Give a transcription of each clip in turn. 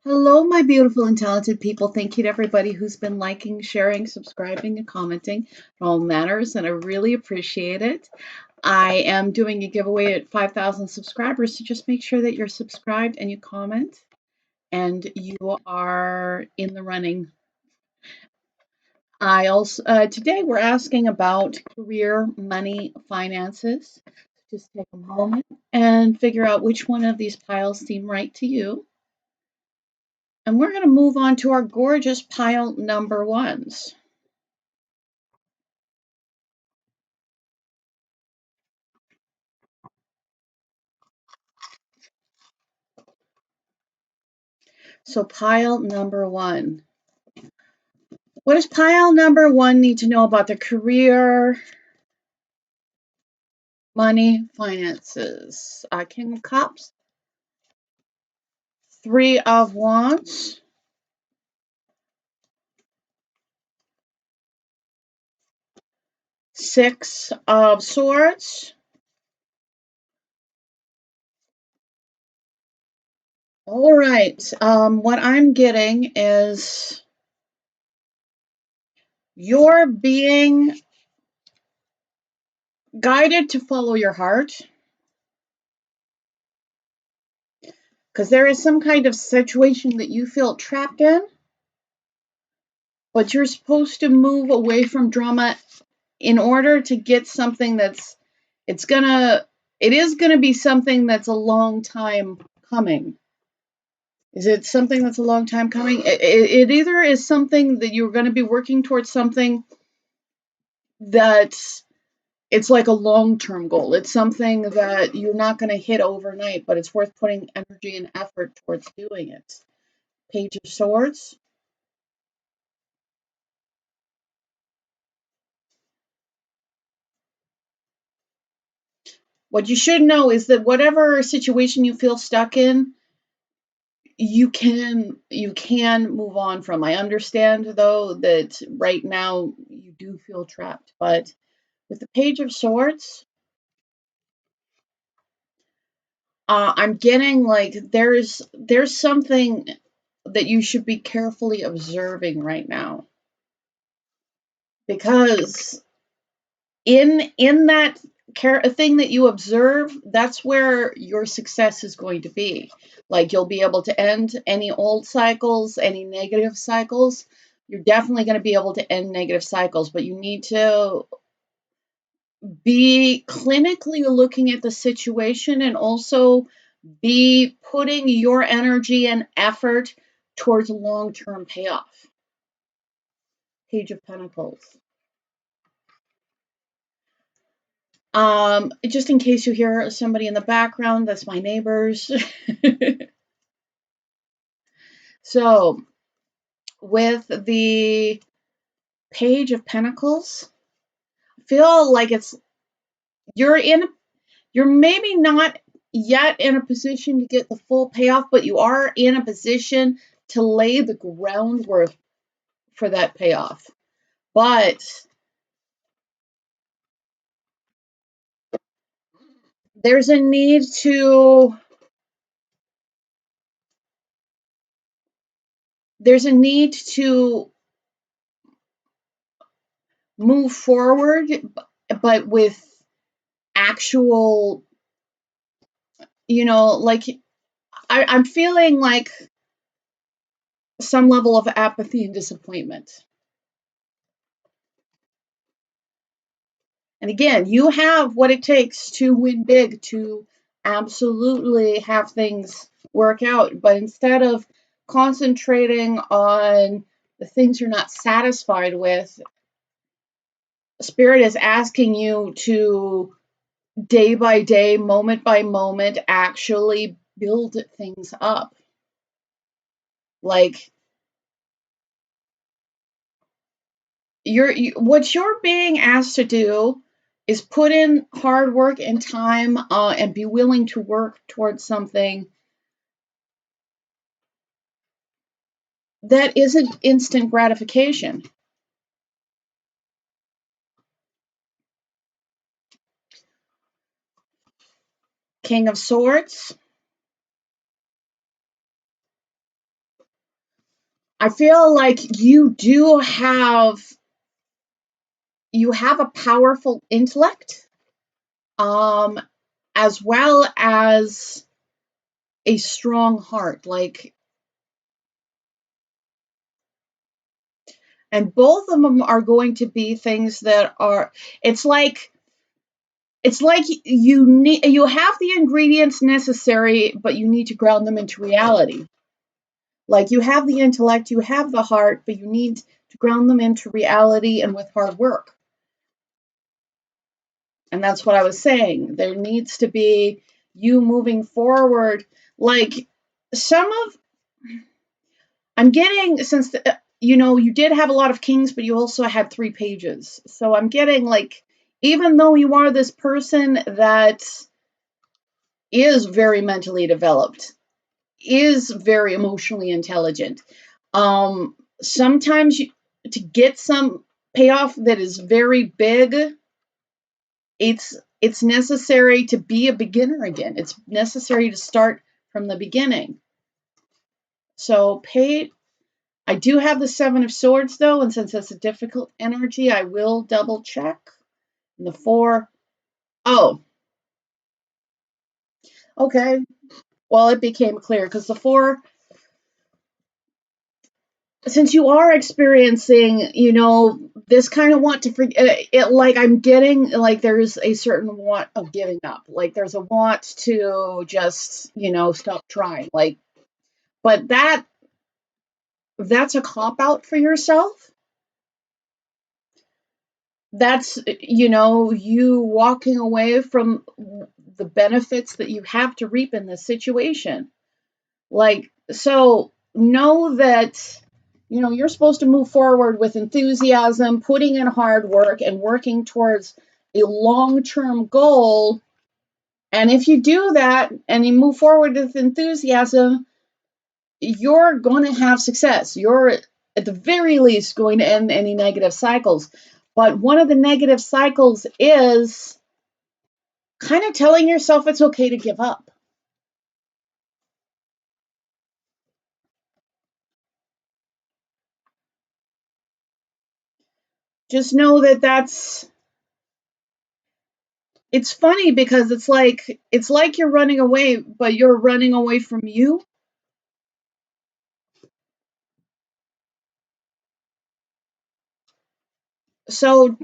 Hello, my beautiful and talented people. Thank you to everybody who's been liking, sharing, subscribing, and commenting. It all matters, and I really appreciate it. I am doing a giveaway at 5,000 subscribers, so just make sure that you're subscribed and you comment, and you are in the running. I also today we're asking about career, money, finances. Just take a moment and figure out which one of these piles seem right to you. And we're going to move on to our gorgeous pile number ones. So pile number one. What does pile number one need to know about their career, money, finances? King of Cups, Three of Wands, Six of Swords, all right. What I'm getting is you're being guided to follow your heart because there is some kind of situation that you feel trapped in, but you're supposed to move away from drama in order to get something that's it is gonna be something that's a long time coming. Is it something that's a long time coming? It either is something that you're going to be working towards something that it's like a long-term goal. It's something that you're not going to hit overnight, but it's worth putting energy and effort towards doing it. Page of Swords. What you should know is that whatever situation you feel stuck in, you can move on from. I understand though that right now you do feel trapped, but with the Page of Swords, I'm getting like there's something that you should be carefully observing right now, because in that thing that you observe, that's where your success is going to be. Like you'll be able to end any old cycles, any negative cycles. You're definitely going to be able to end negative cycles, but you need to be clinically looking at the situation and also be putting your energy and effort towards long-term payoff. Page of Pentacles. Just in case you hear somebody in the background, that's my neighbors. So, with the Page of Pentacles, I feel like you're maybe not yet in a position to get the full payoff, but you are in a position to lay the groundwork for that payoff. But there's a need to move forward, but with actual, like I'm feeling like some level of apathy and disappointment. And again, you have what it takes to win big, to absolutely have things work out. But instead of concentrating on the things you're not satisfied with, Spirit is asking you to day by day, moment by moment, actually build things up. Like what you're being asked to do is put in hard work and time, and be willing to work towards something that isn't instant gratification. King of Swords, I feel like you have a powerful intellect, as well as a strong heart. Like, and both of them are going to be things that are, it's like you have the ingredients necessary, but you need to ground them into reality. Like, you have the intellect, you have the heart, but you need to ground them into reality and with hard work. And that's what I was saying. There needs to be you moving forward. Like, some of, I'm getting, since, you did have a lot of kings, but you also had 3 pages. So I'm getting, like, even though you are this person that is very mentally developed, is very emotionally intelligent, sometimes to get some payoff that is very big, it's necessary to be a beginner again. It's necessary to start from the beginning. So I do have the 7 of Swords, though, and since it's a difficult energy, I will double check. And the 4, oh, okay. Well, it became clear because the 4, since you are experiencing, this kind of want to forget it, like, I'm getting, like, there's a certain want of giving up. Like, there's a want to just, stop trying. Like, but that's a cop out for yourself. That's, you walking away from the benefits that you have to reap in this situation. Like, so know that, you're supposed to move forward with enthusiasm, putting in hard work, and working towards a long-term goal. And if you do that and you move forward with enthusiasm, you're going to have success. You're at the very least going to end any negative cycles. But one of the negative cycles is kind of telling yourself it's okay to give up. Just know that it's funny because it's like you're running away, but you're running away from you. So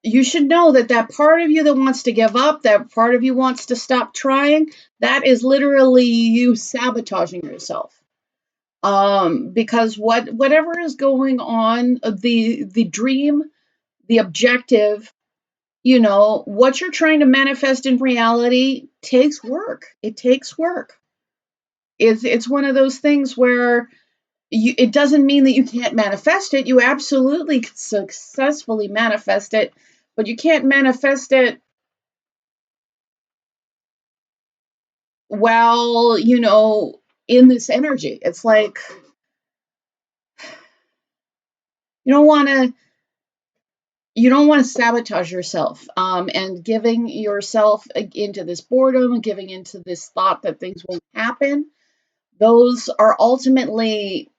you should know that that part of you that wants to give up, that part of you wants to stop trying, that is literally you sabotaging yourself. Because whatever is going on, the dream, the objective, what you're trying to manifest in reality takes work. It takes work. It's one of those things where it doesn't mean that you can't manifest it. You absolutely could successfully manifest it, but you can't manifest it while, in this energy. It's like, you don't want to sabotage yourself, and giving yourself into this boredom and giving into this thought that things won't happen. Those are ultimately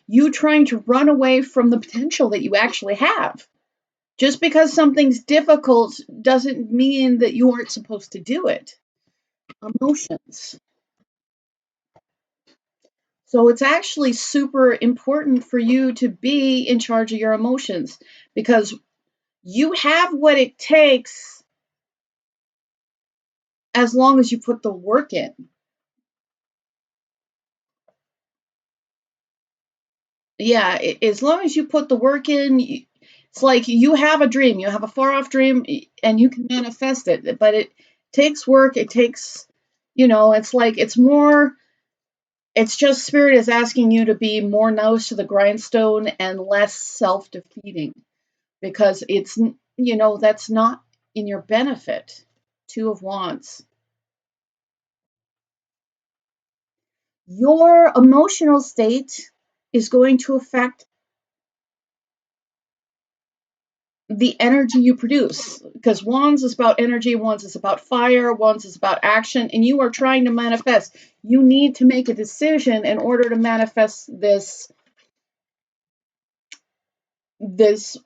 you trying to run away from the potential that you actually have. Just because something's difficult doesn't mean that you aren't supposed to do it. Emotions. So it's actually super important for you to be in charge of your emotions, because you have what it takes as long as you put the work in. Yeah, as long as you put the work in, it's like you have a dream, you have a far off dream, and you can manifest it. But it takes work. It takes, it's like it's just spirit is asking you to be more nose to the grindstone and less self defeating, because it's, that's not in your benefit. 2 of Wands. Your emotional state is going to affect the energy you produce, because wands is about energy, wands is about fire, wands is about action, and you are trying to manifest. You need to make a decision in order to manifest this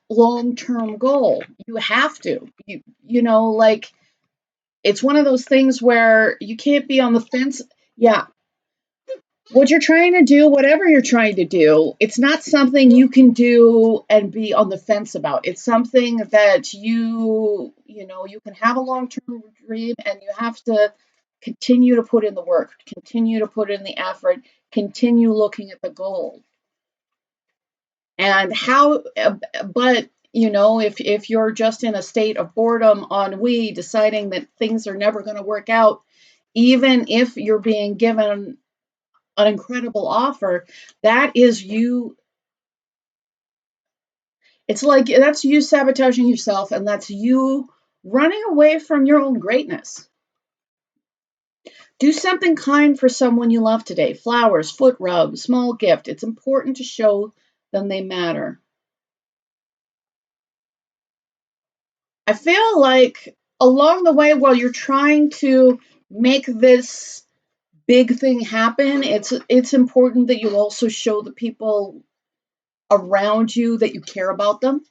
long-term goal. You have to. You know, like, it's one of those things where you can't be on the fence. Yeah, what you're trying to do, whatever you're trying to do, it's not something you can do and be on the fence about. It's something that you can have a long-term dream, and you have to continue to put in the work, continue to put in the effort, continue looking at the goal. And but if you're just in a state of boredom, ennui, deciding that things are never going to work out, even if you're being given an incredible offer, that is you. It's like that's you sabotaging yourself, and that's you running away from your own greatness. Do something kind for someone you love today. Flowers, foot rub, small gift. It's important to show them they matter. I feel like along the way, while you're trying to make this big thing happen, it's important that you also show the people around you that you care about them.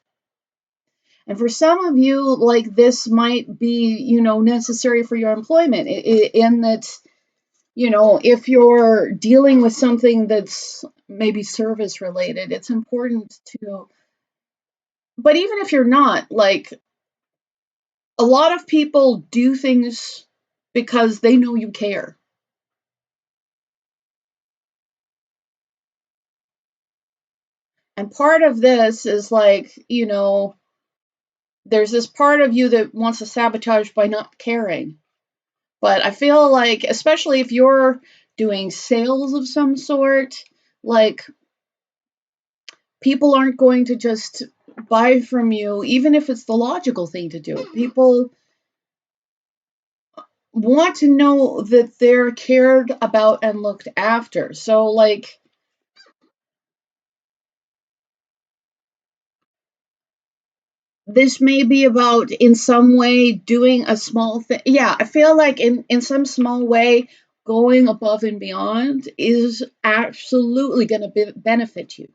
And for some of you, like, this might be, necessary for your employment, in that, if you're dealing with something that's maybe service related, it's important to, but even if you're not, like, a lot of people do things because they know you care. And part of this is like, there's this part of you that wants to sabotage by not caring. But I feel like, especially if you're doing sales of some sort, like, people aren't going to just buy from you, even if it's the logical thing to do. People want to know that they're cared about and looked after. So, like, this may be about, in some way, doing a small thing. Yeah, I feel like in some small way, going above and beyond is absolutely going to benefit you.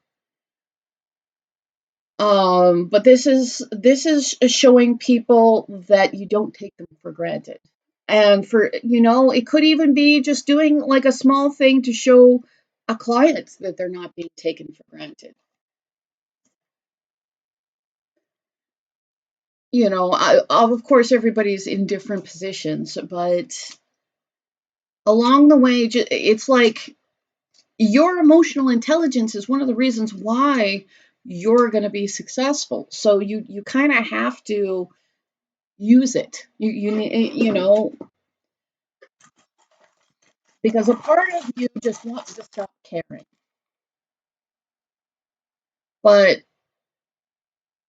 But this is showing people that you don't take them for granted. And it could even be just doing like a small thing to show a client that they're not being taken for granted. Of course, everybody's in different positions, but along the way, it's like your emotional intelligence is one of the reasons why you're going to be successful. So you kind of have to use it. Because a part of you just wants to stop caring. But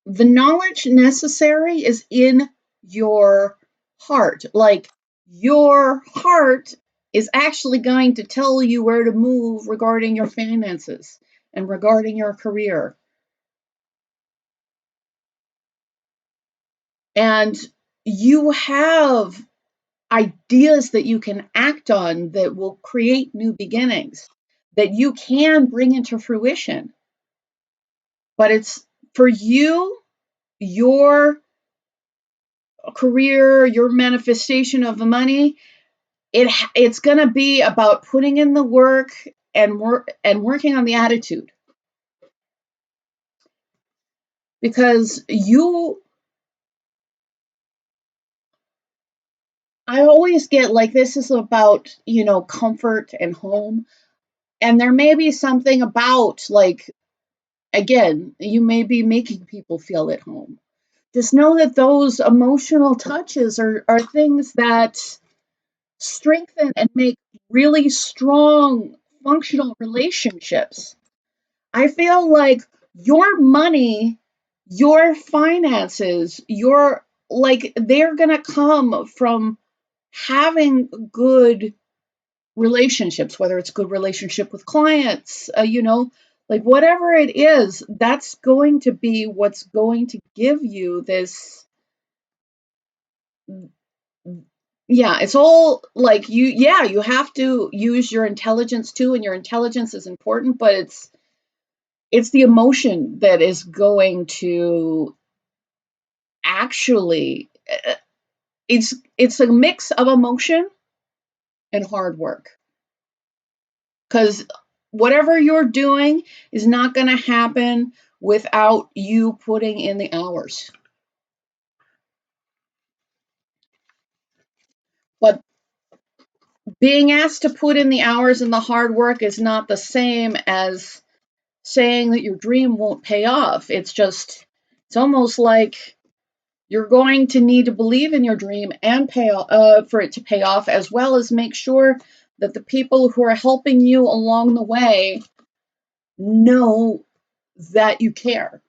the knowledge necessary is in your heart. Like, your heart is actually going to tell you where to move regarding your finances and regarding your career. And you have ideas that you can act on that will create new beginnings that you can bring into fruition. But it's for you, your career, your manifestation of the money, it's going to be about putting in the work and working on the attitude. Because I always get like, this is about, comfort and home. And there may be something about, like, again, you may be making people feel at home. Just know that those emotional touches are things that strengthen and make really strong, functional relationships. I feel like your money, your finances, they're going to come from having good relationships, whether it's good relationship with clients, Like whatever it is, that's going to be what's going to give you this. Yeah, it's all like you have to use your intelligence too, and your intelligence is important, but it's the emotion that is going to actually it's a mix of emotion and hard work. Because whatever you're doing is not going to happen without you putting in the hours. But being asked to put in the hours and the hard work is not the same as saying that your dream won't pay off. It's almost like you're going to need to believe in your dream and pay for it to pay off, as well as make sure that the people who are helping you along the way know that you care.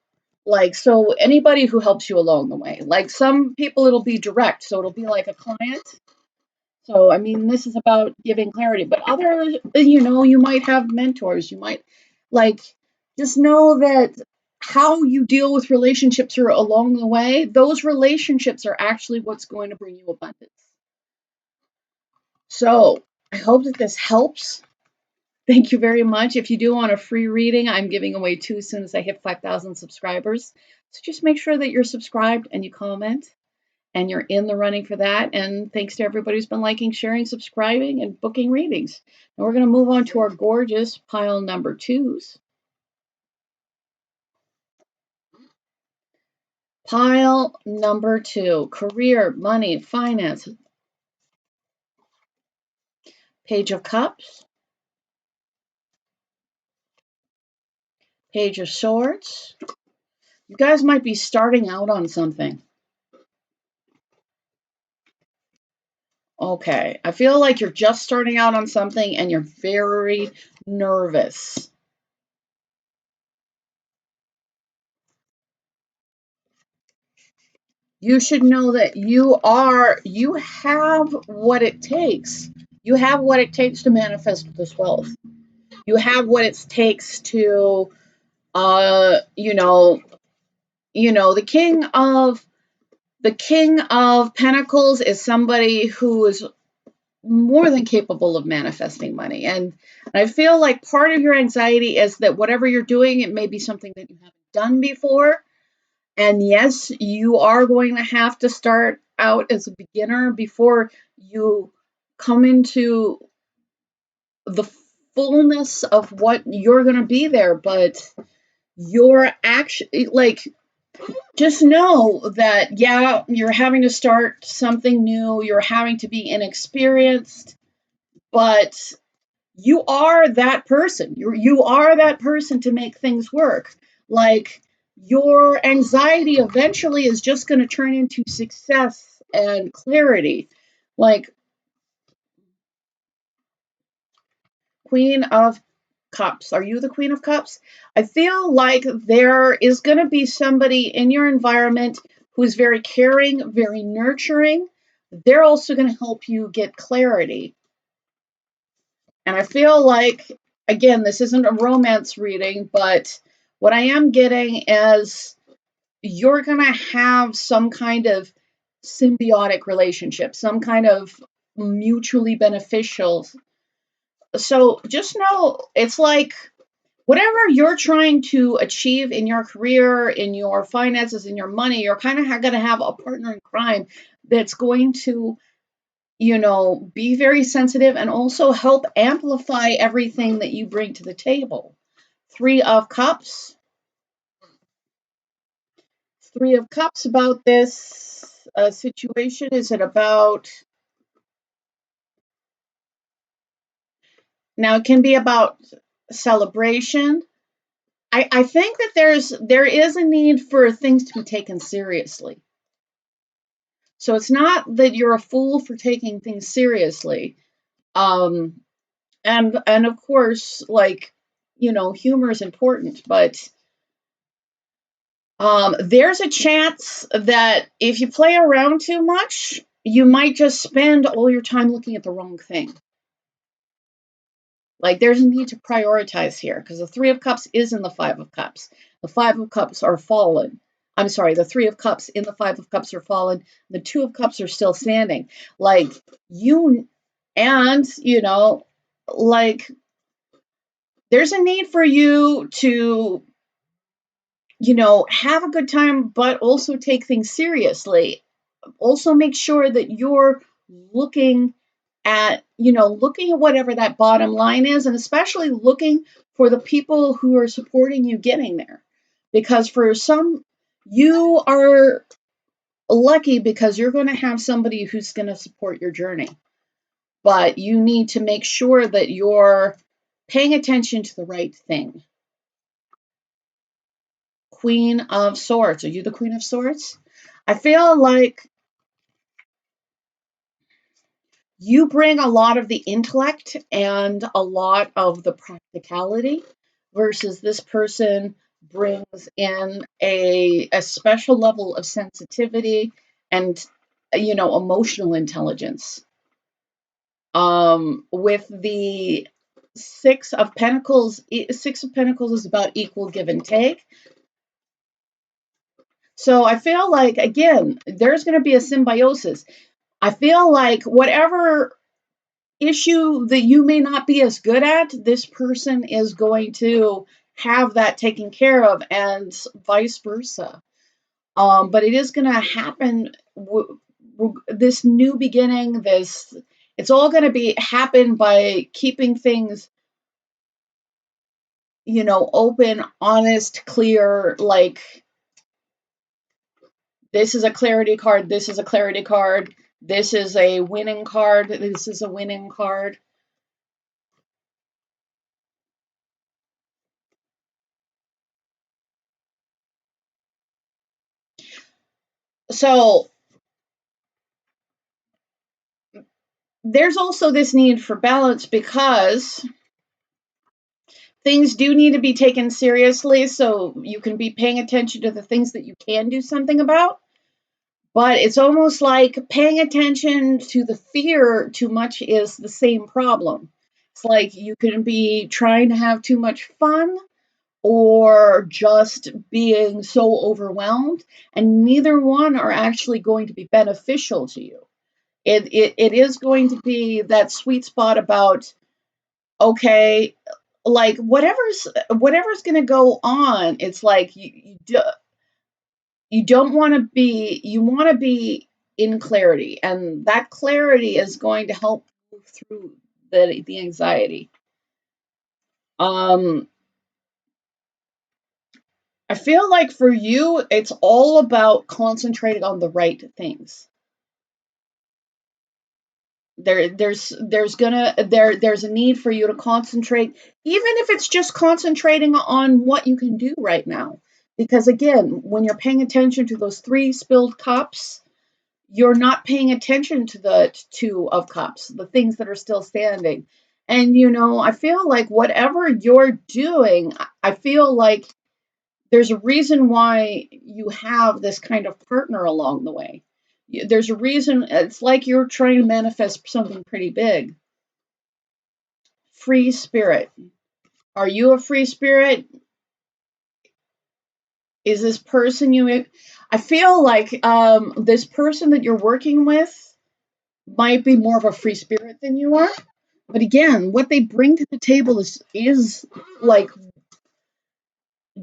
Like, so anybody who helps you along the way, like some people it'll be direct, so it'll be like a client. So, I mean, this is about giving clarity, but others, you might have mentors. You might like just know that how you deal with relationships are along the way, those relationships are actually what's going to bring you abundance. So, I hope that this helps. Thank you very much. If you do want a free reading, I'm giving away 2 as soon as I hit 5,000 subscribers. So just make sure that you're subscribed and you comment and you're in the running for that. And thanks to everybody who's been liking, sharing, subscribing, and booking readings. And we're going to move on to our gorgeous pile number 2s. Pile number 2, career, money, finance. Page of Cups. Page of Swords. You guys might be starting out on something. Okay, I feel like you're just starting out on something and you're very nervous. You should know that you have what it takes. You have what it takes to manifest this wealth. You have what it takes to, uh, you know, the king of pentacles is somebody who is more than capable of manifesting money. And I feel like part of your anxiety is that whatever you're doing, it may be something that you haven't done before. And yes, you are going to have to start out as a beginner before you come into the fullness of what you're going to be there. But you're actually like, just know that, yeah, you're having to start something new. You're having to be inexperienced, but you are that person. You are that person to make things work. Like your anxiety eventually is just going to turn into success and clarity. Like Queen of Cups. Are you the Queen of Cups? I feel like there is going to be somebody in your environment who is very caring, very nurturing. They're also going to help you get clarity. And I feel like, again, this isn't a romance reading, but what I am getting is you're going to have some kind of symbiotic relationship, some kind of mutually beneficial. So just know it's like whatever you're trying to achieve in your career, in your finances, in your money, you're kind of going to have a partner in crime that's going to be very sensitive and also help amplify everything that you bring to the table. 3 of Cups. 3 of Cups about this situation. Is it about, now it can be about celebration. I think that there is a need for things to be taken seriously. So it's not that you're a fool for taking things seriously. Um, and of course, like, humor is important, but there's a chance that if you play around too much, you might just spend all your time looking at the wrong thing. Like there's a need to prioritize here because the Three of Cups is in the Five of Cups. The Five of Cups are fallen. I'm sorry, the Three of Cups in the Five of Cups are fallen. The Two of Cups are still standing. Like you, and you know, like there's a need for you to, you know, have a good time, but also take things seriously. Also make sure that you're looking at, you know, looking at whatever that bottom line is, and especially looking for the people who are supporting you getting there. Because for some, you are lucky because you're going to have somebody who's going to support your journey. But you need to make sure that you're paying attention to the right thing. Queen of Swords. Are you the Queen of Swords? I feel like you bring a lot of the intellect and a lot of the practicality versus this person brings in a special level of sensitivity and, you know, emotional intelligence. With the Six of Pentacles is about equal give and take. So I feel like, again, there's going to be a symbiosis. I feel like whatever issue that you may not be as good at, this person is going to have that taken care of, and vice versa. But it is going to happen. This new beginning, it's all going to be happen by keeping things, you know, open, honest, clear. Like this is a clarity card. This is a clarity card. This is a winning card. This is a winning card. So there's also this need for balance because things do need to be taken seriously, so you can be paying attention to the things that you can do something about. But it's almost like paying attention to the fear too much is the same problem. It's like you can be trying to have too much fun or just being so overwhelmed, and neither one are actually going to be beneficial to you. It is going to be that sweet spot about, okay, like whatever's going to go on, it's like you don't want to be, you want to be in clarity, and that clarity is going to help move through the anxiety. um I feel like for you it's all about concentrating on the right things. There's a need for you to concentrate, even if it's just concentrating on what you can do right now. Because again, when you're paying attention to those three spilled cups, you're not paying attention to the Two of Cups, the things that are still standing. And you know, I feel like whatever you're doing, I feel like there's a reason why you have this kind of partner along the way. There's a reason. It's like you're trying to manifest something pretty big. Free spirit. Are you a free spirit? Is this person you? I feel like this person that you're working with might be more of a free spirit than you are. But again, what they bring to the table is like,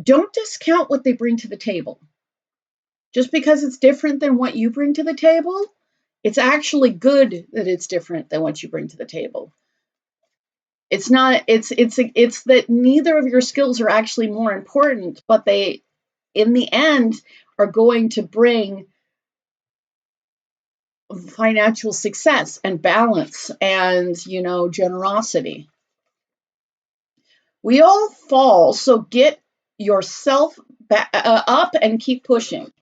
don't discount what they bring to the table. Just because it's different than what you bring to the table, it's actually good that it's different than what you bring to the table. It's not, it's that neither of your skills are actually more important, but they, in the end, are going to bring financial success and balance and, you know, generosity. We all fall, so get yourself up and keep pushing.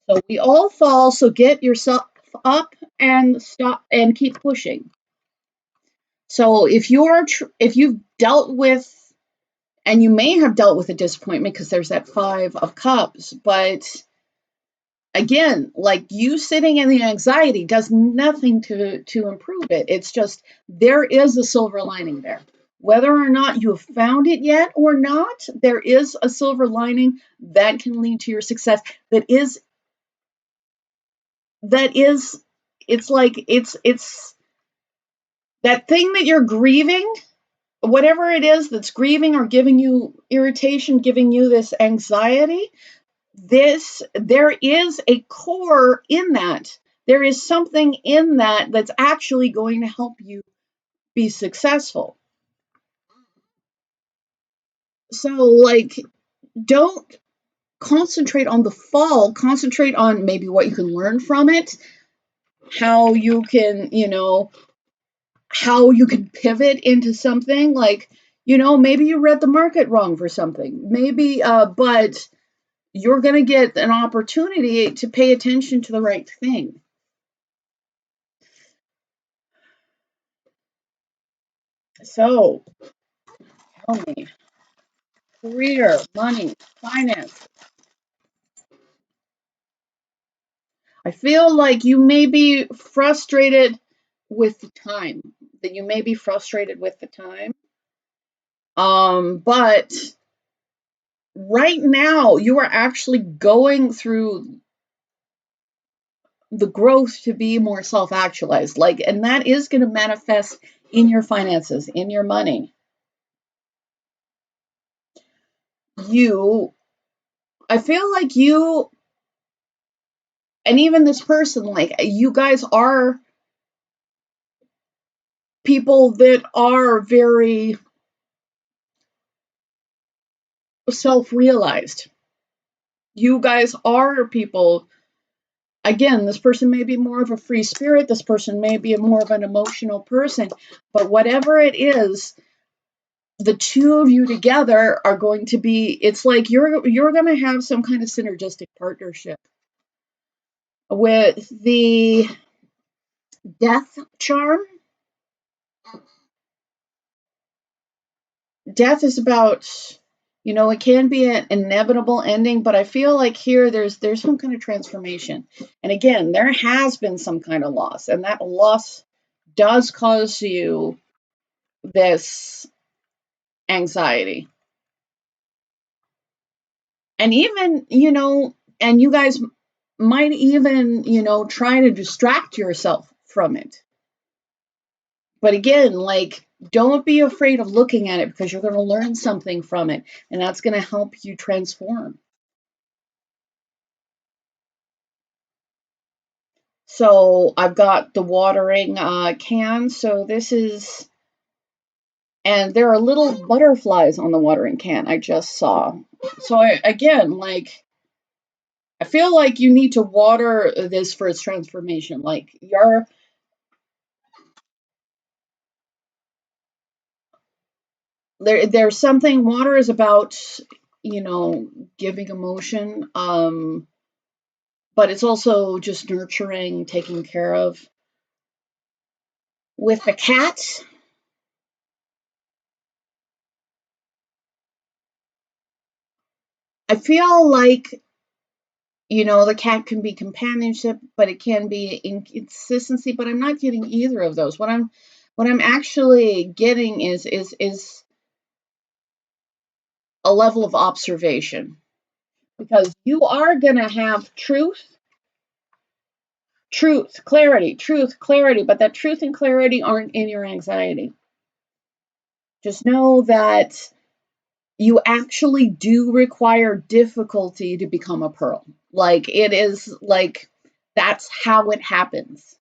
So we all fall, so get yourself up and stop and keep pushing. So if you've dealt with, and you may have dealt with a disappointment because there's that Five of Cups, but again, like you sitting in the anxiety does nothing to improve it. It's just there is a silver lining there. Whether or not you have found it yet or not, there is a silver lining that can lead to your success. That is, it's like, it's that thing that you're grieving, whatever it is that's grieving or giving you irritation, giving you this anxiety, there is a core in that. There is something in that that's actually going to help you be successful. So, like, don't concentrate on the fall, concentrate on maybe what you can learn from it, how you can, how you can pivot into something like, maybe you read the market wrong for something, maybe, but you're going to get an opportunity to pay attention to the right thing. So, tell me, career, money, finance. I feel like you may be frustrated with the time, that you may be frustrated with the time. But right now you are actually going through the growth to be more self-actualized, like, and that is going to manifest in your finances, in your money. I feel like you, and even this person, like, you guys are people that are very self-realized. You guys are people, again, this person may be more of a free spirit, this person may be more of an emotional person, but whatever it is, the two of you together are going to be, it's like you're going to have some kind of synergistic partnership. With the death charm, death is about, it can be an inevitable ending, but I feel like here there's some kind of transformation. And again, there has been some kind of loss, and that loss does cause you this anxiety. And even, and you guys might even, try to distract yourself from it. But again, like, don't be afraid of looking at it, because you're going to learn something from it, and that's going to help you transform. So I've got the watering can. So this is, and there are little butterflies on the watering can I just saw. So again, like, I feel like you need to water this for its transformation. Like, there's something, water is about, giving emotion, but it's also just nurturing, taking care of. With the cat, I feel like, the cat can be companionship, but it can be inconsistency, but I'm not getting either of those. What I'm actually getting is a level of observation, because you are going to have truth, clarity, but that truth and clarity aren't in your anxiety. Just know that you actually do require difficulty to become a pearl. Like, it is like, that's how it happens.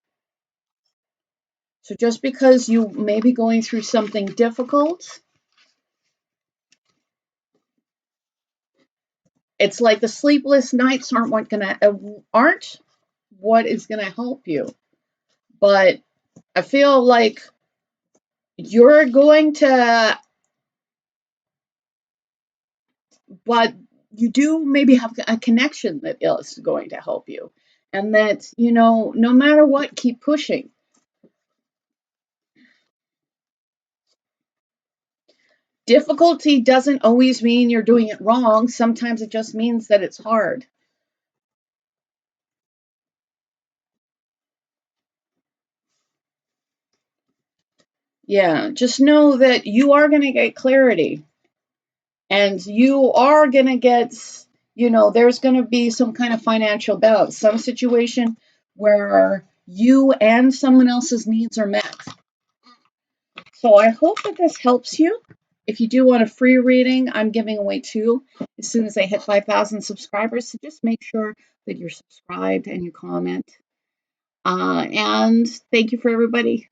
So just because you may be going through something difficult, it's like the sleepless nights aren't what is gonna help you. But I feel like you're going to, but you do maybe have a connection that is going to help you, and that, no matter what, keep pushing. Difficulty doesn't always mean you're doing it wrong. Sometimes it just means that it's hard. Yeah, just know that you are going to get clarity, and you are going to get, there's going to be some kind of financial balance, some situation where you and someone else's needs are met. So I hope that this helps you. If you do want a free reading, I'm giving away 2 as soon as I hit 5,000 subscribers. So just make sure that you're subscribed and you comment. And thank you for everybody.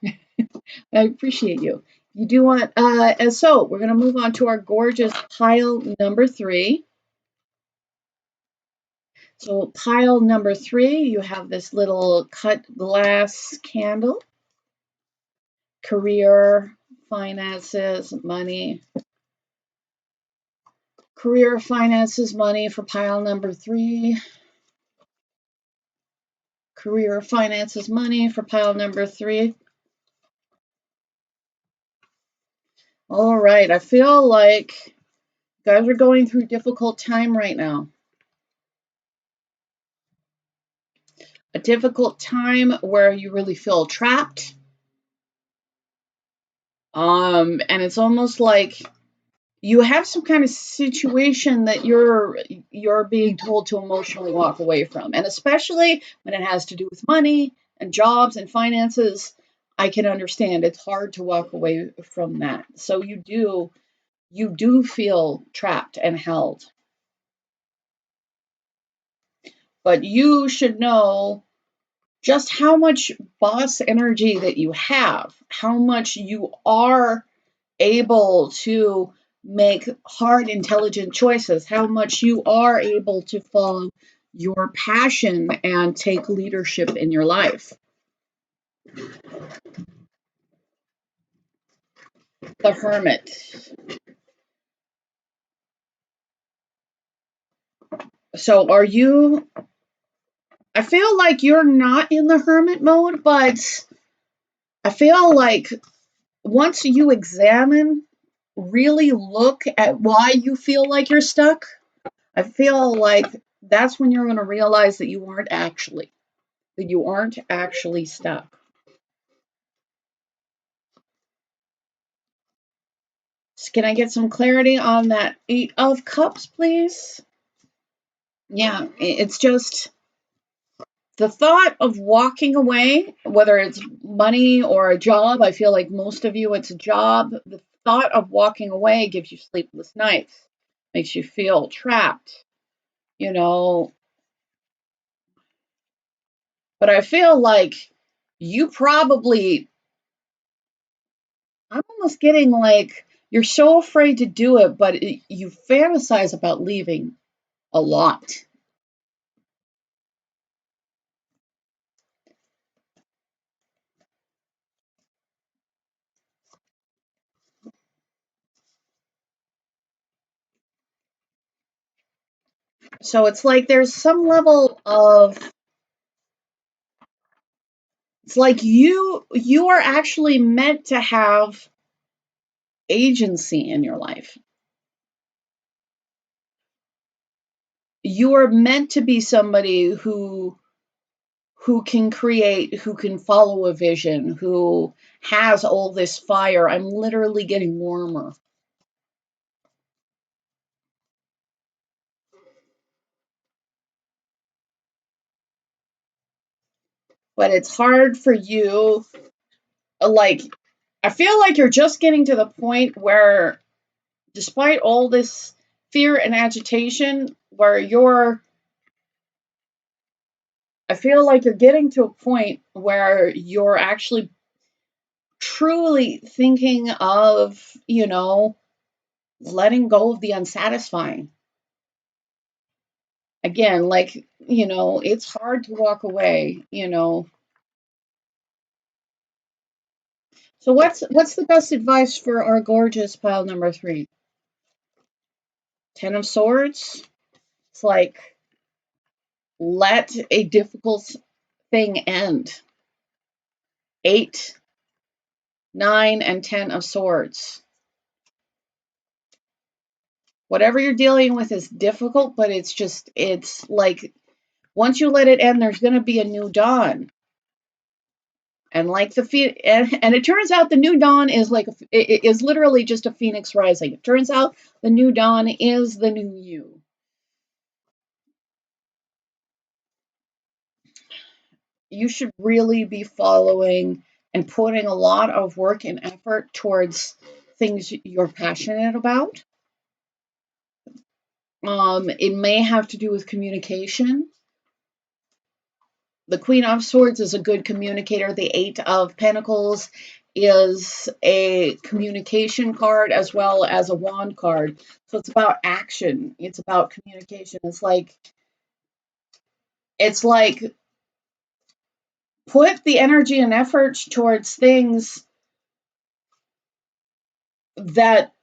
I appreciate you. You do want, and so we're going to move on to our gorgeous pile number 3. So pile number 3, you have this little cut glass candle, career, finances, money. Career, finances, money for pile number 3. Career, finances, money for pile number 3. All right, I feel like you guys are going through a difficult time right now. A difficult time where you really feel trapped. And it's almost like you have some kind of situation that you're being told to emotionally walk away from. And especially when it has to do with money and jobs and finances, I can understand it's hard to walk away from that. So you do feel trapped and held. But you should know just how much boss energy that you have, how much you are able to make hard, intelligent choices, how much you are able to follow your passion and take leadership in your life. The Hermit. So are you, I feel like you're not in the hermit mode, but I feel like once you examine, really look at why you feel like you're stuck, I feel like that's when you're going to realize that you aren't actually stuck. So can I get some clarity on that 8 of Cups, please? Yeah, it's just the thought of walking away, whether it's money or a job. I feel like most of you, it's a job. The thought of walking away gives you sleepless nights, makes you feel trapped, you know. But I feel like you probably, I'm almost getting like you're so afraid to do it, but you fantasize about leaving a lot. So it's like there's some level of, it's like you are actually meant to have agency in your life. You are meant to be somebody who can create, who can follow a vision, who has all this fire. I'm literally getting warmer. But it's hard for you, like, I feel like you're just getting to the point where, despite all this fear and agitation, where I feel like you're getting to a point where you're actually truly thinking of, letting go of the unsatisfying. Again, like, it's hard to walk away. So what's the best advice for our gorgeous pile number 3? 10 of Swords. It's like, let a difficult thing end. 8, 9, and 10 of Swords. Whatever you're dealing with is difficult, but it's like once you let it end, there's going to be a new dawn. And like and it turns out the new dawn is like it is literally just a phoenix rising. It turns out the new dawn is the new you. You should really be following and putting a lot of work and effort towards things you're passionate about. It may have to do with communication. The Queen of Swords is a good communicator. The Eight of Pentacles is a communication card as well as a wand card. So it's about action. It's about communication. It's like put the energy and effort towards things that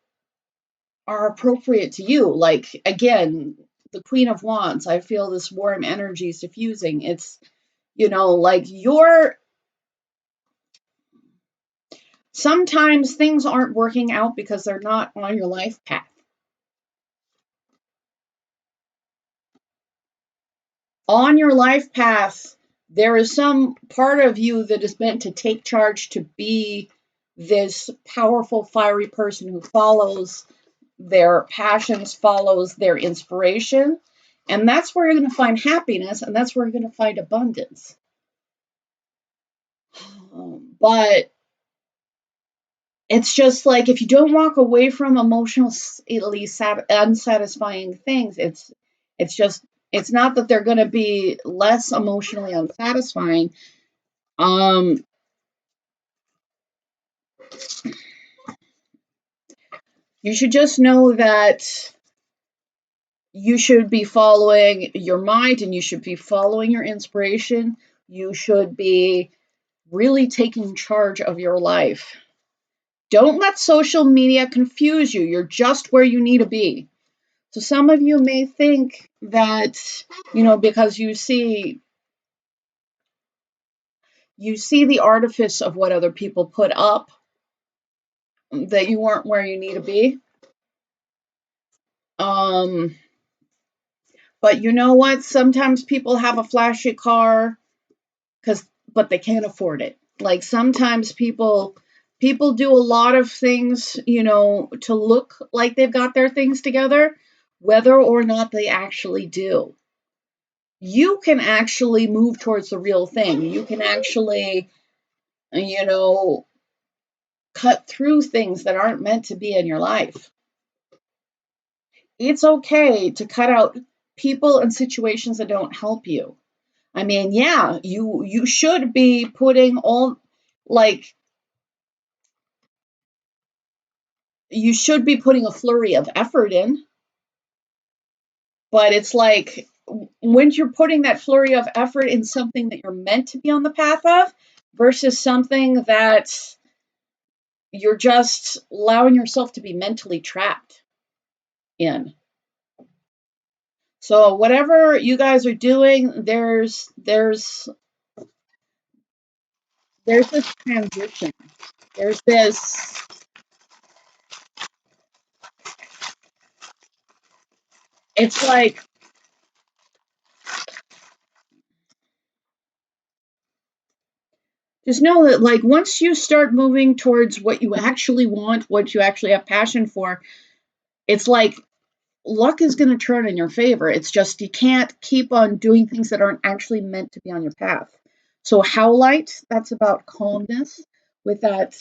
are appropriate to you. Like, again, the Queen of Wands, I feel this warm energy suffusing. It's, like sometimes things aren't working out because they're not on your life path. On your life path, there is some part of you that is meant to take charge, to be this powerful, fiery person who follows their passions, follows their inspiration. And that's where you're going to find happiness, and that's where you're going to find abundance. But it's just like, if you don't walk away from emotionally unsatisfying things, it's not that they're going to be less emotionally unsatisfying. You should just know that you should be following your mind, and you should be following your inspiration. You should be really taking charge of your life. Don't let social media confuse you. You're just where you need to be. So some of you may think that, because you see the artifice of what other people put up, that you weren't where you need to be. But you know what? Sometimes people have a flashy car but they can't afford it. Like, sometimes people do a lot of things, to look like they've got their things together, whether or not they actually do. You can actually move towards the real thing. You can actually, cut through things that aren't meant to be in your life. It's okay to cut out people and situations that don't help you. I mean, yeah, you should be putting all, like, you should be putting a flurry of effort in, but it's like, when you're putting that flurry of effort in something that you're meant to be on the path of versus something that you're just allowing yourself to be mentally trapped in. So whatever you guys are doing, there's this transition. There's this, it's like, just know that, like, once you start moving towards what you actually want, what you actually have passion for, it's like luck is going to turn in your favor. It's just you can't keep on doing things that aren't actually meant to be on your path. So Howlite, that's about calmness. With that,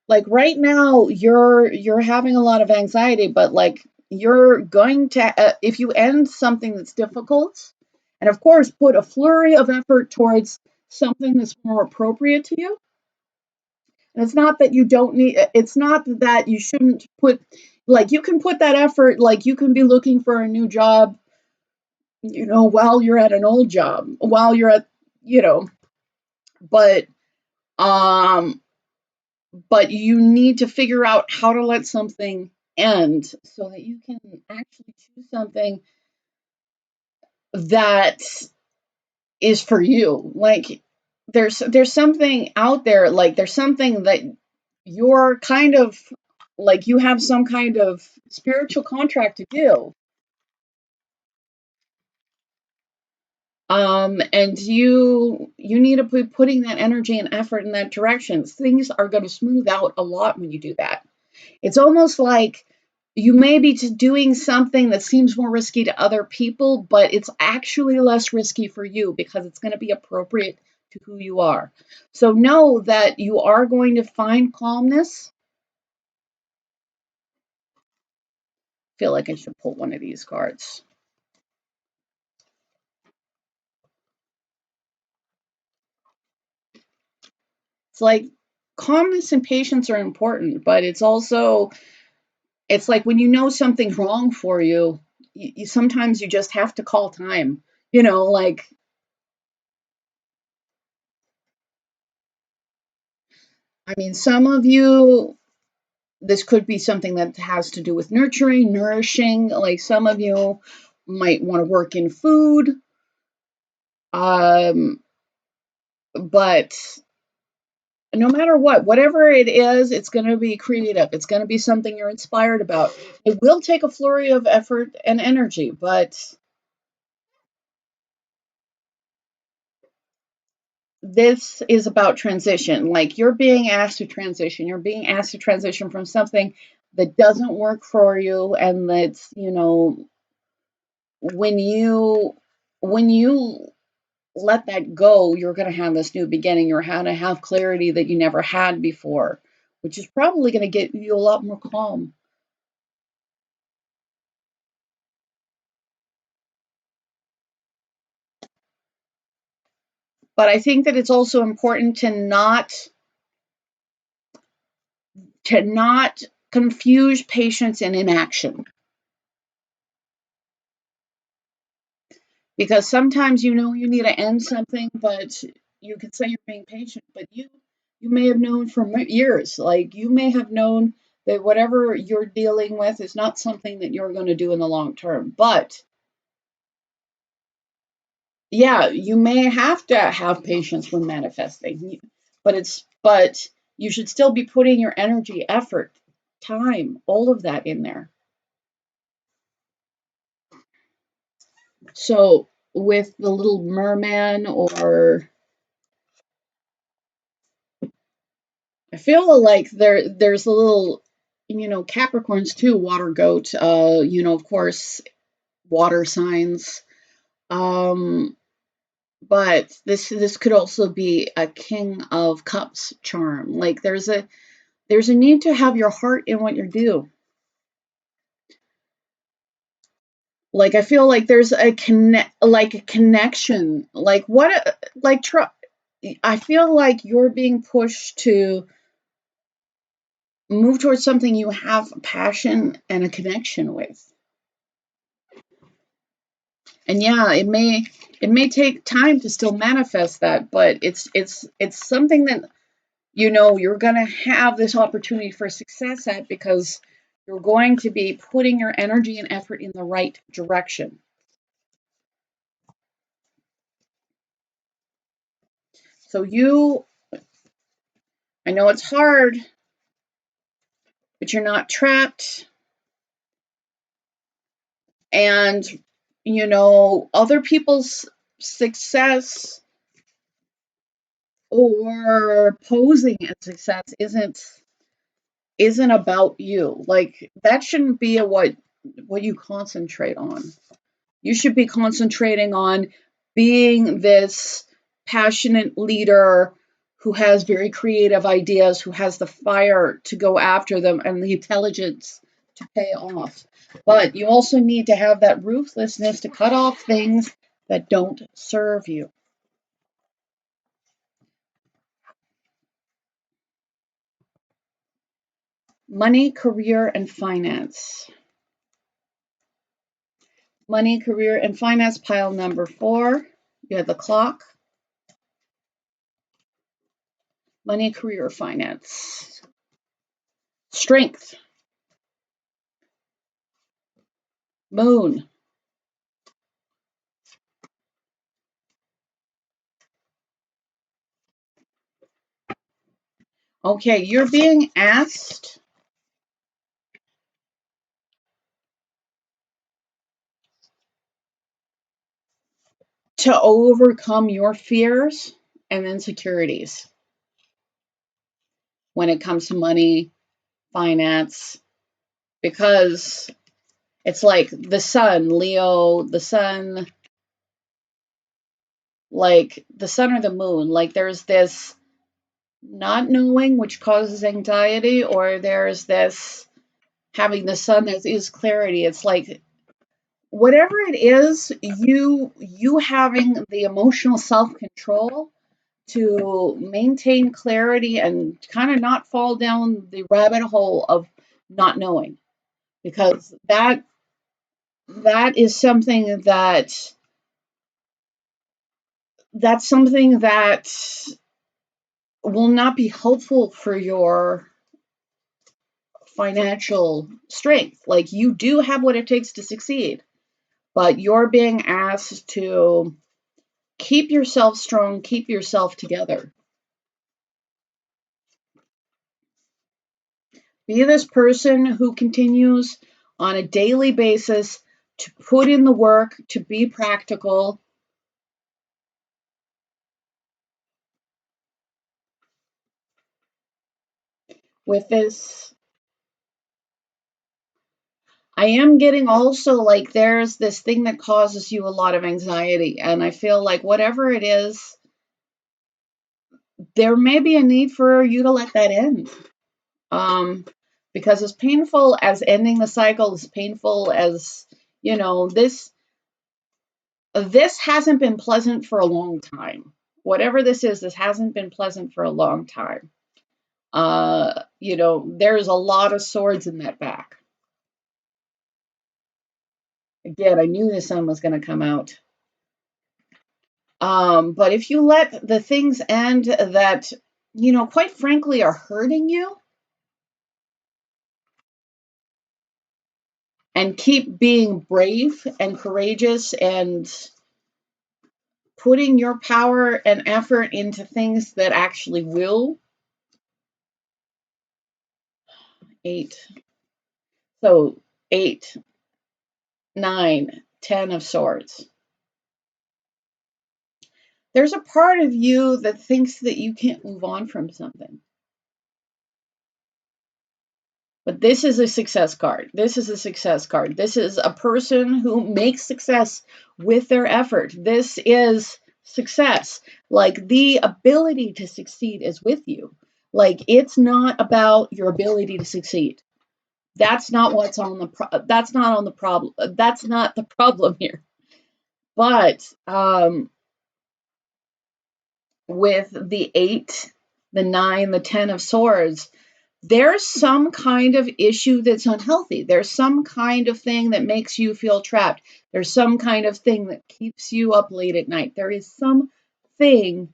like, right now you're having a lot of anxiety, but like, you're going to, if you end something that's difficult, and of course put a flurry of effort towards something that's more appropriate to you. And it's not that you don't need, it's not that you shouldn't put, like, you can put that effort, like, you can be looking for a new job, while you're at an old job, while you're at, but, um, but you need to figure out how to let something end so that you can actually choose something that is for you. Like, there's something out there, like, there's something that you're kind of, like, you have some kind of spiritual contract to do. And you need to be putting that energy and effort in that direction. Things are going to smooth out a lot when you do that. It's almost like you may be doing something that seems more risky to other people, but it's actually less risky for you because it's going to be appropriate to who you are. So know that you are going to find calmness. I feel like I should pull one of these cards. It's like calmness and patience are important, but it's also, it's like when you know something's wrong for you, sometimes you just have to call time. Like, I mean, some of you, this could be something that has to do with nurturing, nourishing. Like some of you might want to work in food, but no matter what, whatever it is, it's going to be creative. It's going to be something you're inspired about. It will take a flurry of effort and energy, but this is about transition. Like you're being asked to transition. You're being asked to transition from something that doesn't work for you, and that's, when you let that go, you're going to have this new beginning. You're going to have clarity that you never had before, which is probably going to get you a lot more calm. But I think that it's also important to not confuse patience and inaction. Because sometimes you need to end something, but you can say you're being patient, but you may have known for years, like you may have known that whatever you're dealing with is not something that you're going to do in the long term. But yeah, you may have to have patience when manifesting, but you should still be putting your energy, effort, time, all of that in there. So with the little merman, or I feel like there's a little, Capricorns too, water goat, of course, water signs. Um, but this could also be a King of Cups charm. Like there's a need to have your heart in what you do. Like I feel like there's a connection. Like what, like I feel like you're being pushed to move towards something you have a passion and a connection with. And yeah, it may take time to still manifest that, but it's something that you're going to have this opportunity for success at, because you're going to be putting your energy and effort in the right direction. So I know it's hard, but you're not trapped. And other people's success or posing as success isn't about you. Like that shouldn't be what you concentrate on. You should be concentrating on being this passionate leader who has very creative ideas, who has the fire to go after them and the intelligence to pay off. But you also need to have that ruthlessness to cut off things that don't serve you. Money, career, and finance. Money, career, and finance, pile number 4. You have the clock. Money, career, finance. Strength. Moon. Okay, you're being asked to overcome your fears and insecurities when it comes to money, finance, because it's like the sun, Leo, the sun, like the sun or the moon, like there's this not knowing which causes anxiety, or there's this having the sun that is clarity. It's like whatever it is, you having the emotional self-control to maintain clarity and kind of not fall down the rabbit hole of not knowing, because that is something that's something that will not be helpful for your financial strength. Like, you do have what it takes to succeed, but you're being asked to keep yourself strong, keep yourself together. Be this person who continues on a daily basis to put in the work, to be practical. With this, I am getting also like there's this thing that causes you a lot of anxiety. And I feel like whatever it is, there may be a need for you to let that end. Because as painful as ending the cycle, as painful as, this hasn't been pleasant for a long time. Whatever this hasn't been pleasant for a long time. There's a lot of swords in that back. Again, I knew the sun was going to come out. But if you let the things end that, quite frankly, are hurting you, and keep being brave and courageous and putting your power and effort into things that actually will. 8. So 8, 9, 10 of swords. There's a part of you that thinks that you can't move on from something. But this is a success card. This is a success card. This is a person who makes success with their effort. This is success. Like, the ability to succeed is with you. Like, it's not about your ability to succeed. That's not what's on the that's not on the problem. That's not the problem here. But with the 8, the 9, the 10 of swords, there's some kind of issue that's unhealthy. There's some kind of thing that makes you feel trapped. There's some kind of thing that keeps you up late at night. There is something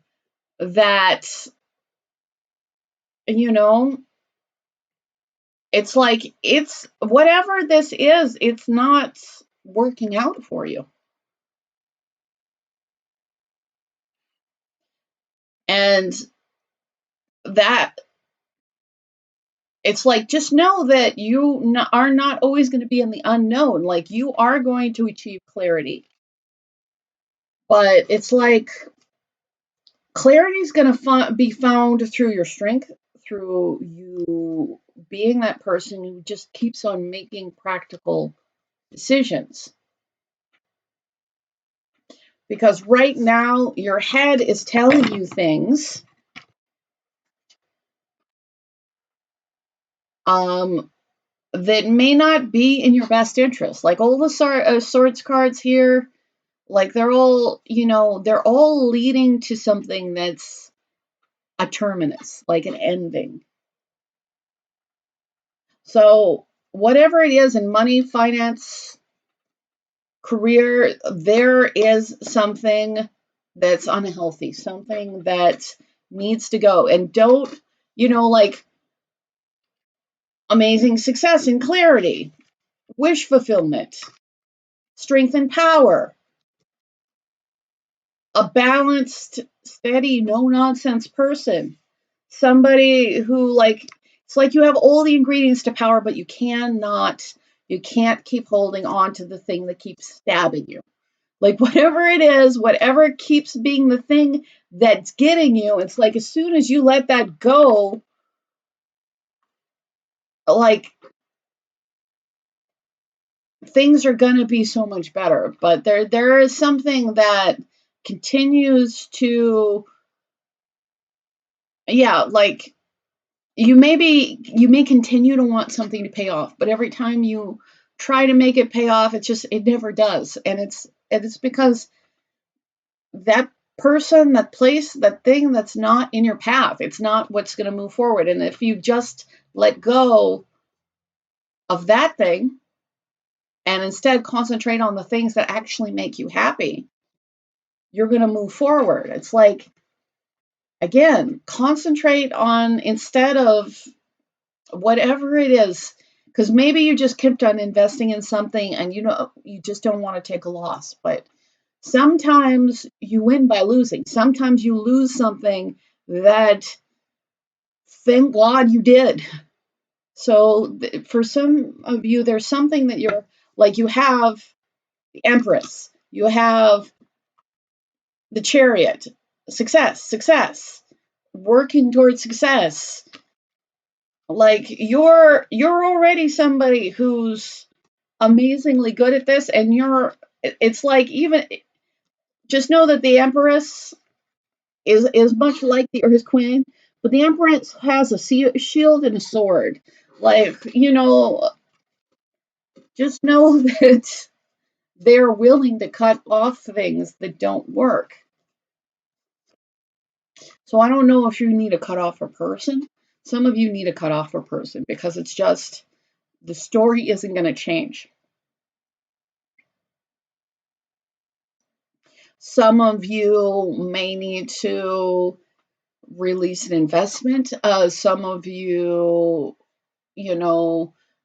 that, it's like, it's whatever this is, it's not working out for you. And that, it's like, just know that you are not always going to be in the unknown. Like, you are going to achieve clarity. But it's like, clarity is going to be found through your strength, through you being that person who just keeps on making practical decisions. Because right now, your head is telling you things that may not be in your best interest. Like, all the swords cards here, like, they're all, they're all leading to something that's a terminus, like an ending. So whatever it is in money, finance, career, there is something that's unhealthy, something that needs to go. And don't, like, amazing success and clarity, wish fulfillment, strength and power, a balanced, steady, no nonsense person, somebody who, like, it's like you have all the ingredients to power, but you can't keep holding on to the thing that keeps stabbing you. Like whatever it is, whatever keeps being the thing that's getting you, it's like as soon as you let that go, like things are going to be so much better. But there is something that continues to, yeah, like you may continue to want something to pay off, but every time you try to make it pay off, it never does. And it's because that person, that place, that thing, that's not in your path. It's not what's going to move forward. And if you just let go of that thing and instead concentrate on the things that actually make you happy, you're going to move forward. It's like, again, concentrate on, instead of whatever it is, because maybe you just kept on investing in something and you just don't want to take a loss. But sometimes you win by losing. Sometimes you lose something that, thank God you did. So for some of you, there's something that you're like, you have the Empress, you have the Chariot, success, working towards success. Like you're already somebody who's amazingly good at this, and it's like, even just know that the Empress is much like the Earth Queen, but the Empress has a shield and a sword. Like, just know that they're willing to cut off things that don't work. So I don't know if you need to cut off a person. Some of you need to cut off a person because it's just, the story isn't going to change. Some of you may need to release an investment. Some of you,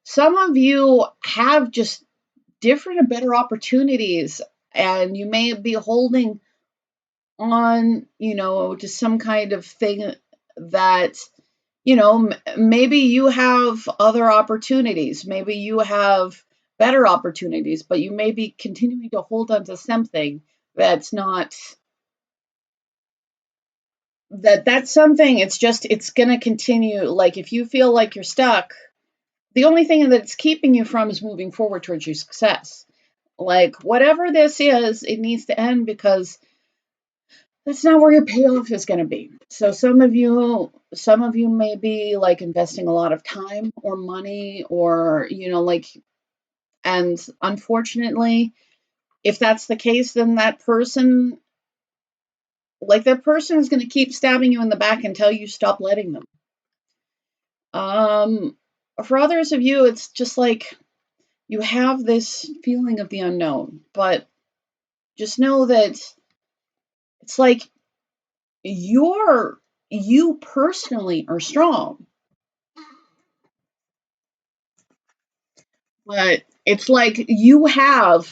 some of you have just different and better opportunities, and you may be holding on, to some kind of thing that, maybe you have other opportunities, maybe you have better opportunities, but you may be continuing to hold on to something that's not, that's something, it's going to continue. Like if you feel like you're stuck, the only thing that it's keeping you from is moving forward towards your success. Like whatever this is, it needs to end, because that's not where your payoff is going to be. So some of you may be like investing a lot of time or money, or like, and unfortunately, if that's the case, then that person is going to keep stabbing you in the back until you stop letting them. For others of you, it's just like you have this feeling of the unknown, but just know that it's like you personally are strong, but it's like you have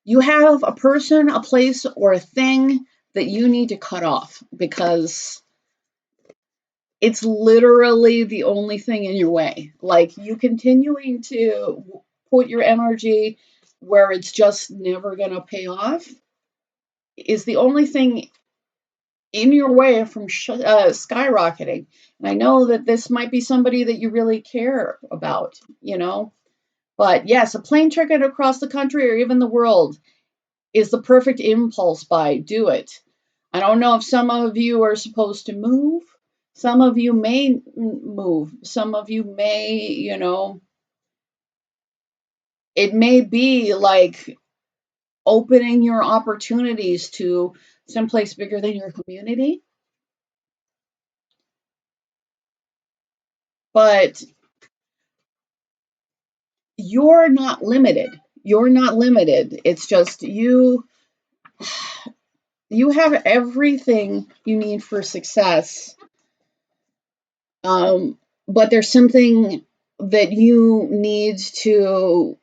a person, a place, or a thing that you need to cut off, because it's literally the only thing in your way. Like you continuing to put your energy where it's just never going to pay off is the only thing in your way from skyrocketing. And I know that this might be somebody that you really care about, but yes, a plane ticket across the country or even the world is the perfect impulse buy. Do it. I don't know if some of you are supposed to move. Some of you may move. Some of you may, it may be like opening your opportunities to someplace bigger than your community. But you're not limited. You're not limited. It's just you have everything you need for success. But there's something that you need to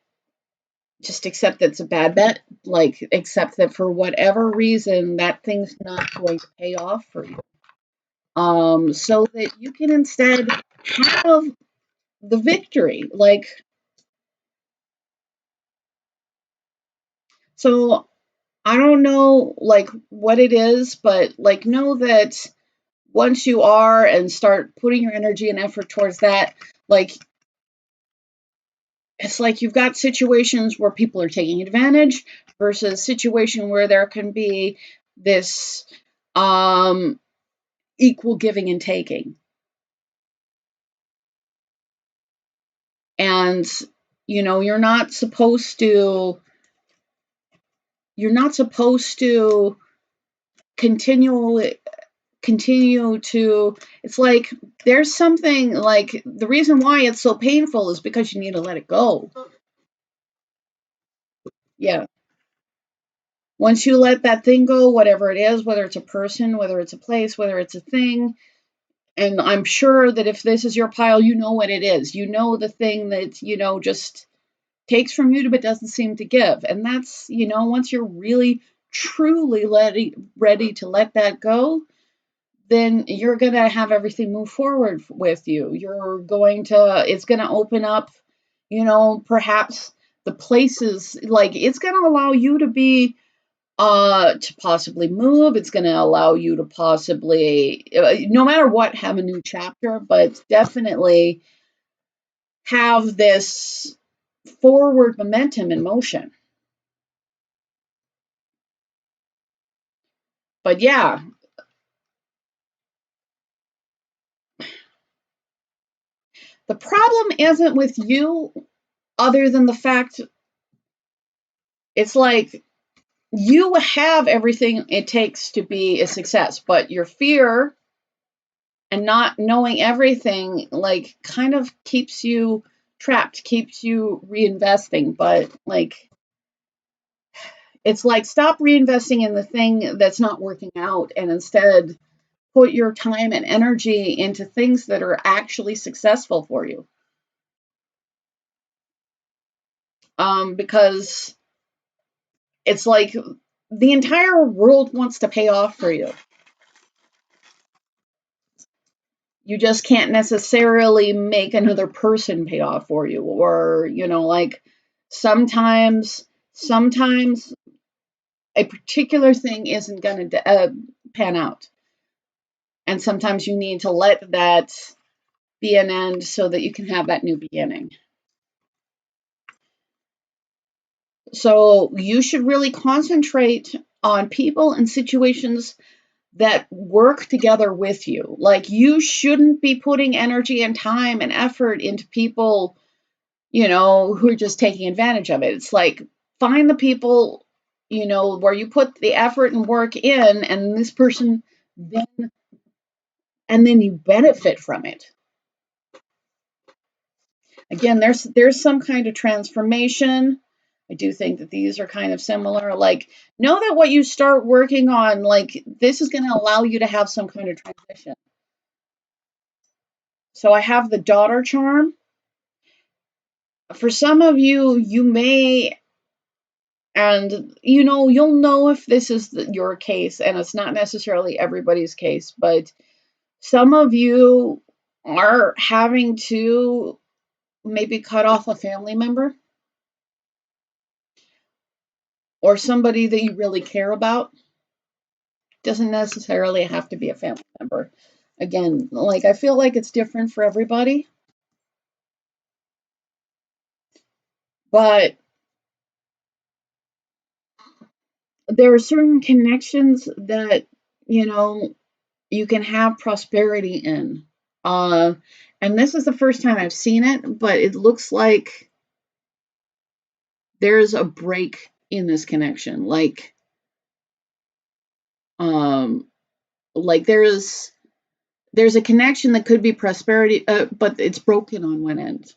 just accept that's a bad bet. Like accept that for whatever reason that thing's not going to pay off for you. So that you can instead have the victory. Like So I don't know like what it is, but like know that once you are and start putting your energy and effort towards that, like it's like you've got situations where people are taking advantage versus situation where there can be this equal giving and taking. And you know, you're not supposed to continually continue to, it's like there's something like the reason why it's so painful is because you need to let it go. Yeah. Once you let that thing go, whatever it is, whether it's a person, whether it's a place, whether it's a thing, and I'm sure that if this is your pile, you know what it is. You know the thing that, you know, just takes from you but doesn't seem to give. And that's, you know, once you're really truly ready to let that go, then you're going to have everything move forward with you. It's going to open up, you know, perhaps the places, like it's going to allow you to possibly move. It's going to allow you to possibly, no matter what, have a new chapter, but definitely have this forward momentum in motion. But yeah, the problem isn't with you other than the fact it's like you have everything it takes to be a success, but your fear and not knowing everything like kind of keeps you trapped, keeps you reinvesting. But like it's like stop reinvesting in the thing that's not working out and instead put your time and energy into things that are actually successful for you. Because it's like the entire world wants to pay off for you. You just can't necessarily make another person pay off for you, or you know, like sometimes a particular thing isn't going to pan out, and sometimes you need to let that be an end so that you can have that new beginning. So you should really concentrate on people and situations that work together with you. Like you shouldn't be putting energy and time and effort into people, you know, who are just taking advantage of it. It's like find the people, you know, where you put the effort and work in, and this person then, and then you benefit from it. Again, there's some kind of transformation. I do think that these are kind of similar. Like, know that what you start working on, like, this is going to allow you to have some kind of transition. So I have the daughter charm. For some of you, you may, and you know, you'll know if this is your case, and it's not necessarily everybody's case, but some of you are having to maybe cut off a family member or somebody that you really care about. Doesn't necessarily have to be a family member. Again, like I feel like it's different for everybody, but there are certain connections that, you know, you can have prosperity in. Uh, and this is the first time I've seen it, but it looks like there's a break in this connection. Um, like there's a connection that could be prosperity, but it's broken on one end.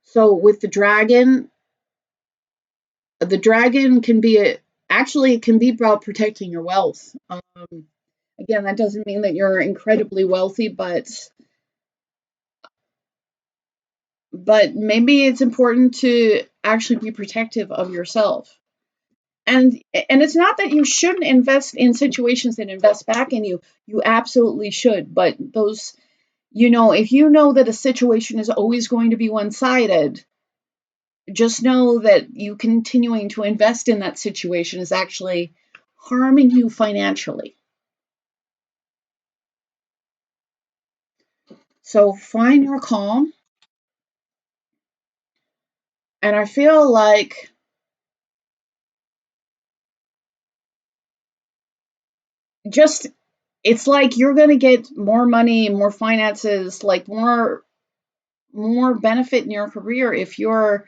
So with the dragon can be actually it can be about protecting your wealth. Again, that doesn't mean that you're incredibly wealthy, but maybe it's important to actually be protective of yourself. And it's not that you shouldn't invest in situations that invest back in you. You absolutely should. But those, you know, if you know that a situation is always going to be one-sided, just know that you continuing to invest in that situation is actually harming you financially. So find your calm. And I feel like just it's like you're going to get more money, more finances, like more benefit in your career if you're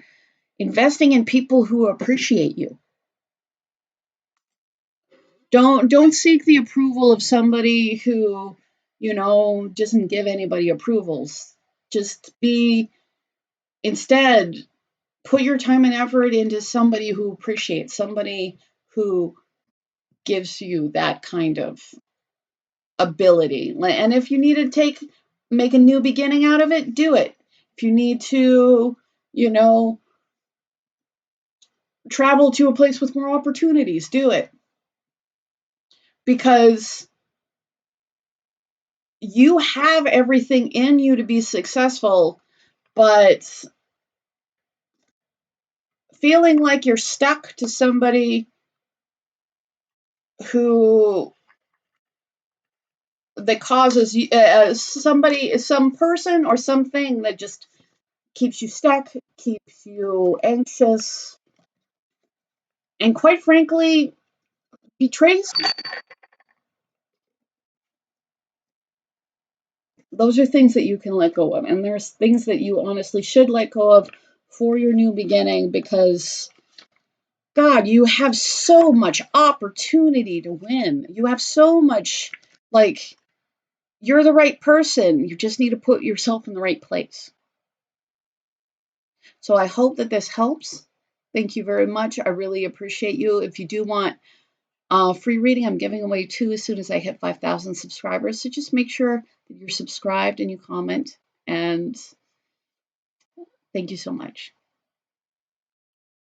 investing in people who appreciate you. Don't seek the approval of somebody who, doesn't give anybody approvals. Just be instead put your time and effort into somebody who appreciates, somebody who gives you that kind of ability. And if you need to make a new beginning out of it, do it. If you need to, you know, travel to a place with more opportunities, do it. Because you have everything in you to be successful, but feeling like you're stuck to somebody who that causes some person or something that just keeps you stuck, keeps you anxious, and quite frankly, betrays you. Those are things that you can let go of. And there's things that you honestly should let go of for your new beginning because, God, you have so much opportunity to win. You have so much, like, you're the right person. You just need to put yourself in the right place. So I hope that this helps. Thank you very much. I really appreciate you. If you do want free reading, I'm giving away 2 as soon as I hit 5,000 subscribers. So just make sure that you're subscribed and you comment. And thank you so much.